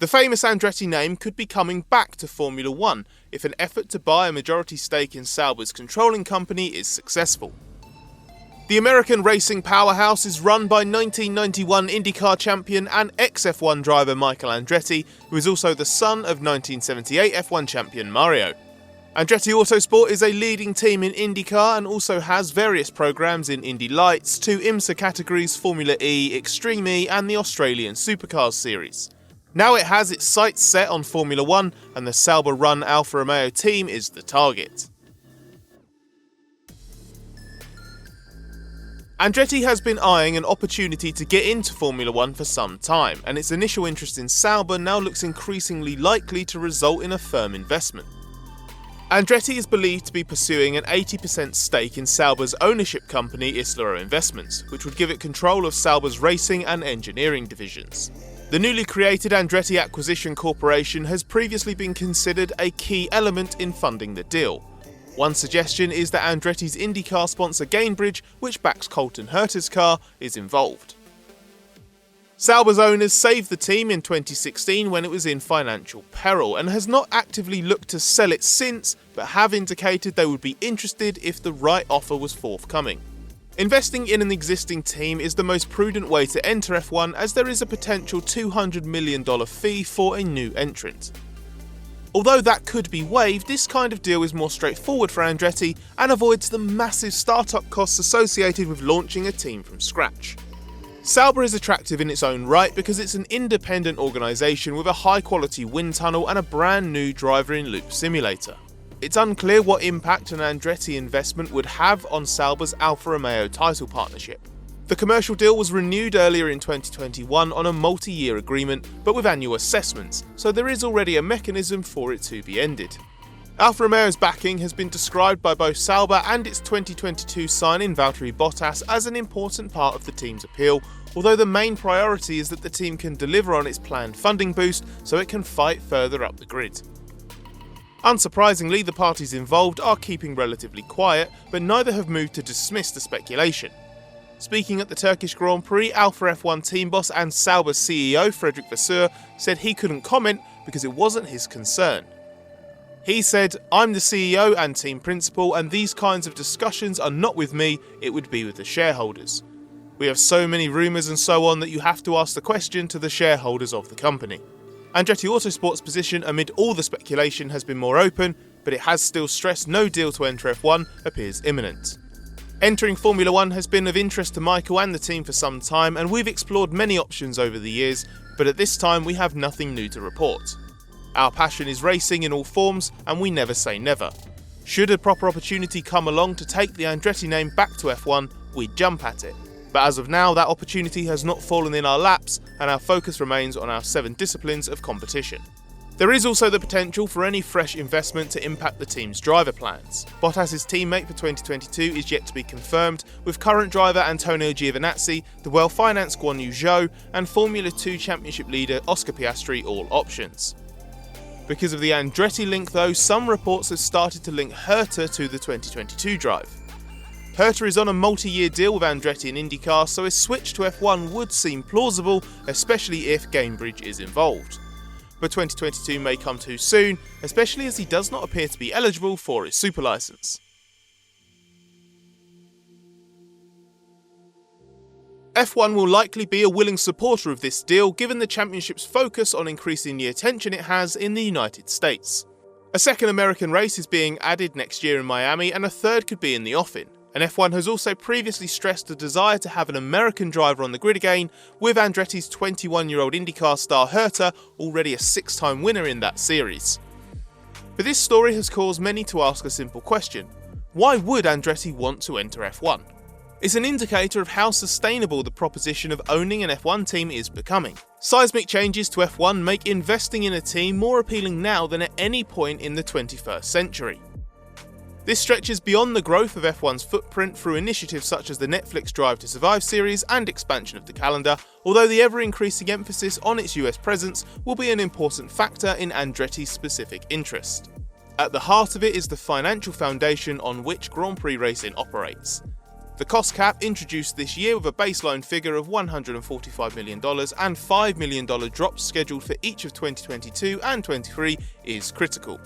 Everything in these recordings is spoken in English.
The famous Andretti name could be coming back to Formula One if an effort to buy a majority stake in Sauber's controlling company is successful. The American racing powerhouse is run by 1991 IndyCar champion and ex-F1 driver Michael Andretti, who is also the son of 1978 F1 champion Mario. Andretti Autosport is a leading team in IndyCar and also has various programs in Indy Lights, two IMSA categories, Formula E, Extreme E and the Australian Supercars series. Now it has its sights set on Formula One, and the Sauber-run Alfa Romeo team is the target. Andretti has been eyeing an opportunity to get into Formula One for some time, and its initial interest in Sauber now looks increasingly likely to result in a firm investment. Andretti is believed to be pursuing an 80% stake in Sauber's ownership company Islero Investments, which would give it control of Sauber's racing and engineering divisions. The newly created Andretti Acquisition Corporation has previously been considered a key element in funding the deal. One suggestion is that Andretti's IndyCar sponsor Gainbridge, which backs Colton Herta's car, is involved. Sauber's owners saved the team in 2016 when it was in financial peril and has not actively looked to sell it since, but have indicated they would be interested if the right offer was forthcoming. Investing in an existing team is the most prudent way to enter F1, as there is a potential $200 million fee for a new entrant. Although that could be waived, this kind of deal is more straightforward for Andretti and avoids the massive startup costs associated with launching a team from scratch. Sauber is attractive in its own right because it's an independent organisation with a high-quality wind tunnel and a brand new driver-in-loop simulator. It's unclear what impact an Andretti investment would have on Sauber's Alfa Romeo title partnership. The commercial deal was renewed earlier in 2021 on a multi-year agreement, but with annual assessments, so there is already a mechanism for it to be ended. Alfa Romeo's backing has been described by both Sauber and its 2022 sign-in Valtteri Bottas as an important part of the team's appeal, although the main priority is that the team can deliver on its planned funding boost so it can fight further up the grid. Unsurprisingly, the parties involved are keeping relatively quiet, but neither have moved to dismiss the speculation. Speaking at the Turkish Grand Prix, Alfa F1 team boss and Sauber CEO Frederick Vasseur said he couldn't comment because it wasn't his concern. He said, "I'm the CEO and team principal, and these kinds of discussions are not with me, it would be with the shareholders. We have so many rumours and so on that you have to ask the question to the shareholders of the company." Andretti Autosport's position amid all the speculation has been more open, but it has still stressed no deal to enter F1 appears imminent. Entering Formula One has been of interest to Michael and the team for some time, and we've explored many options over the years, but at this time we have nothing new to report. Our passion is racing in all forms, and we never say never. Should a proper opportunity come along to take the Andretti name back to F1, we'd jump at it. But as of now, that opportunity has not fallen in our laps, and our focus remains on our 7 disciplines of competition. There is also the potential for any fresh investment to impact the team's driver plans. Bottas' teammate for 2022 is yet to be confirmed, with current driver Antonio Giovinazzi, the well-financed Guan Yu Zhou, and Formula 2 Championship leader Oscar Piastri all options. Because of the Andretti link though, some reports have started to link Herta to the 2022 drive. Herta is on a multi-year deal with Andretti and IndyCar, so a switch to F1 would seem plausible, especially if Gainbridge is involved. But 2022 may come too soon, especially as he does not appear to be eligible for his super license. F1 will likely be a willing supporter of this deal given the championship's focus on increasing the attention it has in the United States. A second American race is being added next year in Miami, and a third could be in the offing. And F1 has also previously stressed the desire to have an American driver on the grid again, with Andretti's 21-year-old IndyCar star Herta already a 6-time winner in that series. But this story has caused many to ask a simple question: why would Andretti want to enter F1? It's an indicator of how sustainable the proposition of owning an F1 team is becoming. Seismic changes to F1 make investing in a team more appealing now than at any point in the 21st century. This stretches beyond the growth of F1's footprint through initiatives such as the Netflix Drive to Survive series and expansion of the calendar, although the ever-increasing emphasis on its US presence will be an important factor in Andretti's specific interest. At the heart of it is the financial foundation on which Grand Prix racing operates. The cost cap, introduced this year with a baseline figure of $145 million and $5 million drops scheduled for each of 2022 and 2023, is critical.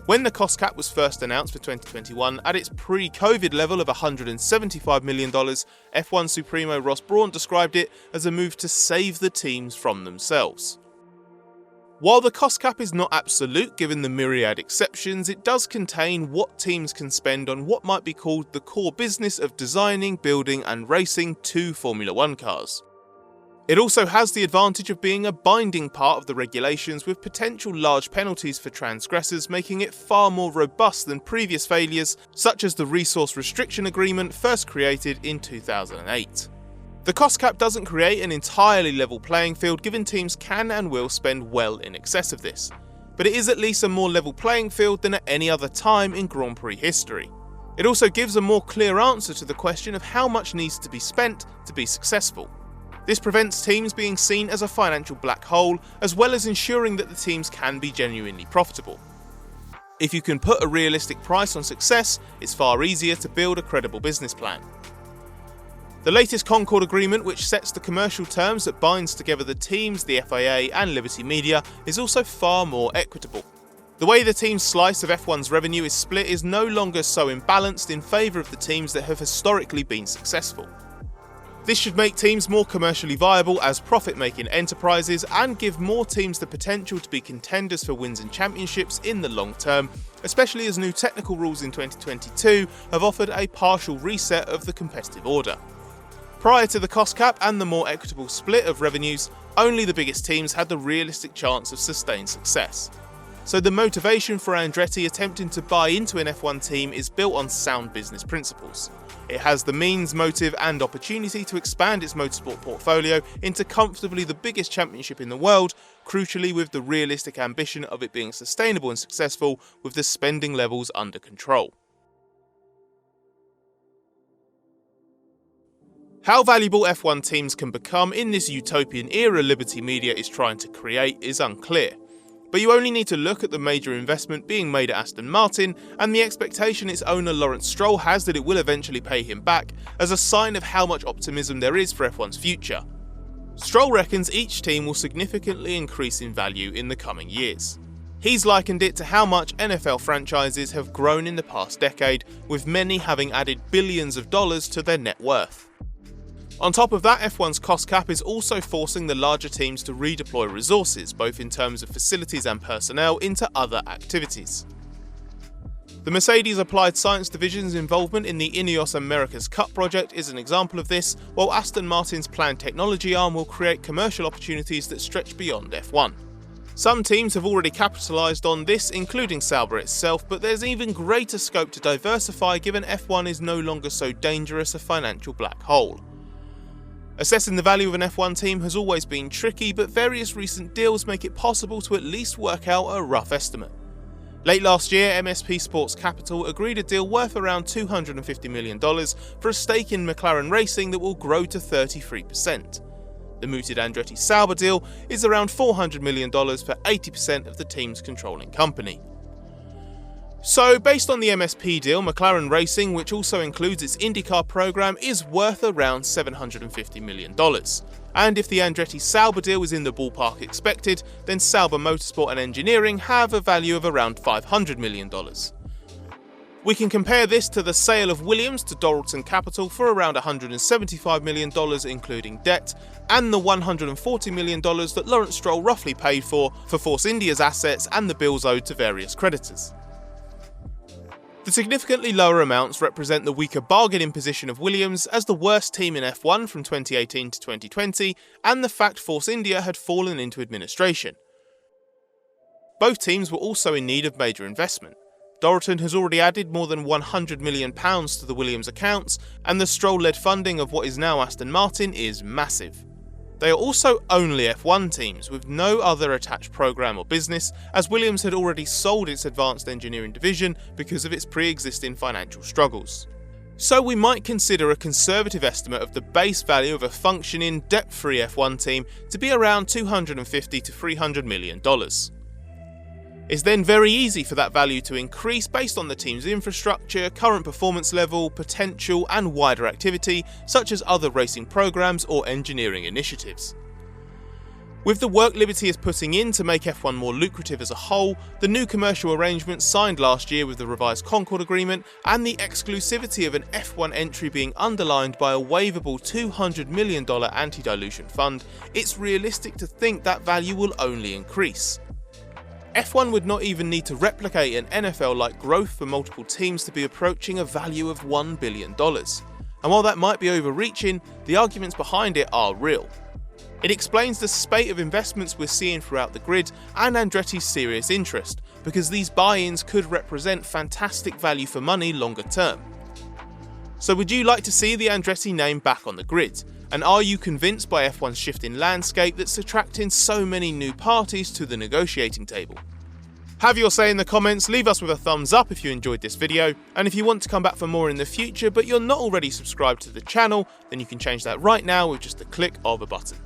When the cost cap was first announced for 2021 at its pre-COVID level of $175 million, F1 Supremo Ross Brawn described it as a move to save the teams from themselves. While the cost cap is not absolute given the myriad exceptions, it does contain what teams can spend on what might be called the core business of designing, building and racing two Formula 1 cars. It also has the advantage of being a binding part of the regulations with potential large penalties for transgressors, making it far more robust than previous failures such as the Resource Restriction Agreement first created in 2008. The cost cap doesn't create an entirely level playing field given teams can and will spend well in excess of this, but it is at least a more level playing field than at any other time in Grand Prix history. It also gives a more clear answer to the question of how much needs to be spent to be successful. This prevents teams being seen as a financial black hole, as well as ensuring that the teams can be genuinely profitable. If you can put a realistic price on success, it's far easier to build a credible business plan. The latest Concord Agreement, which sets the commercial terms that binds together the teams, the FIA and Liberty Media, is also far more equitable. The way the team's slice of F1's revenue is split is no longer so imbalanced in favour of the teams that have historically been successful. This should make teams more commercially viable as profit-making enterprises and give more teams the potential to be contenders for wins and championships in the long term, especially as new technical rules in 2022 have offered a partial reset of the competitive order. Prior to the cost cap and the more equitable split of revenues, only the biggest teams had the realistic chance of sustained success. So the motivation for Andretti attempting to buy into an F1 team is built on sound business principles. It has the means, motive and opportunity to expand its motorsport portfolio into comfortably the biggest championship in the world, crucially with the realistic ambition of it being sustainable and successful with the spending levels under control. How valuable F1 teams can become in this utopian era Liberty Media is trying to create is unclear. But you only need to look at the major investment being made at Aston Martin and the expectation its owner Lawrence Stroll has that it will eventually pay him back as a sign of how much optimism there is for F1's future. Stroll reckons each team will significantly increase in value in the coming years. He's likened it to how much NFL franchises have grown in the past decade, with many having added billions of dollars to their net worth. On top of that, F1's cost cap is also forcing the larger teams to redeploy resources, both in terms of facilities and personnel, into other activities. The Mercedes Applied Science Division's involvement in the Ineos America's Cup project is an example of this, while Aston Martin's planned technology arm will create commercial opportunities that stretch beyond F1. Some teams have already capitalised on this, including Sauber itself, but there's even greater scope to diversify given F1 is no longer so dangerous a financial black hole. Assessing the value of an F1 team has always been tricky, but various recent deals make it possible to at least work out a rough estimate. Late last year, MSP Sports Capital agreed a deal worth around $250 million for a stake in McLaren Racing that will grow to 33%. The mooted Andretti Sauber deal is around $400 million for 80% of the team's controlling company. So, based on the MSP deal, McLaren Racing, which also includes its IndyCar program, is worth around $750 million. And if the Andretti Sauber deal is in the ballpark expected, then Sauber Motorsport and Engineering have a value of around $500 million. We can compare this to the sale of Williams to Dorilton Capital for around $175 million including debt, and the $140 million that Lawrence Stroll roughly paid for Force India's assets and the bills owed to various creditors. The significantly lower amounts represent the weaker bargaining position of Williams as the worst team in F1 from 2018 to 2020, and the fact Force India had fallen into administration. Both teams were also in need of major investment. Dorilton has already added more than £100 million to the Williams accounts, and the Stroll-led funding of what is now Aston Martin is massive. They are also only F1 teams, with no other attached program or business, as Williams had already sold its advanced engineering division because of its pre-existing financial struggles. So we might consider a conservative estimate of the base value of a functioning, debt-free F1 team to be around $250 to $300 million. It's then very easy for that value to increase based on the team's infrastructure, current performance level, potential, and wider activity, such as other racing programs or engineering initiatives. With the work Liberty is putting in to make F1 more lucrative as a whole, the new commercial arrangements signed last year with the revised Concord Agreement, and the exclusivity of an F1 entry being underlined by a waivable $200 million anti-dilution fund, it's realistic to think that value will only increase. F1 would not even need to replicate an NFL-like growth for multiple teams to be approaching a value of $1 billion. And while that might be overreaching, the arguments behind it are real. It explains the spate of investments we're seeing throughout the grid and Andretti's serious interest, because these buy-ins could represent fantastic value for money longer term. So would you like to see the Andretti name back on the grid? And are you convinced by F1's shifting landscape that's attracting so many new parties to the negotiating table? Have your say in the comments, leave us with a thumbs up if you enjoyed this video, and if you want to come back for more in the future but you're not already subscribed to the channel, then you can change that right now with just a click of a button.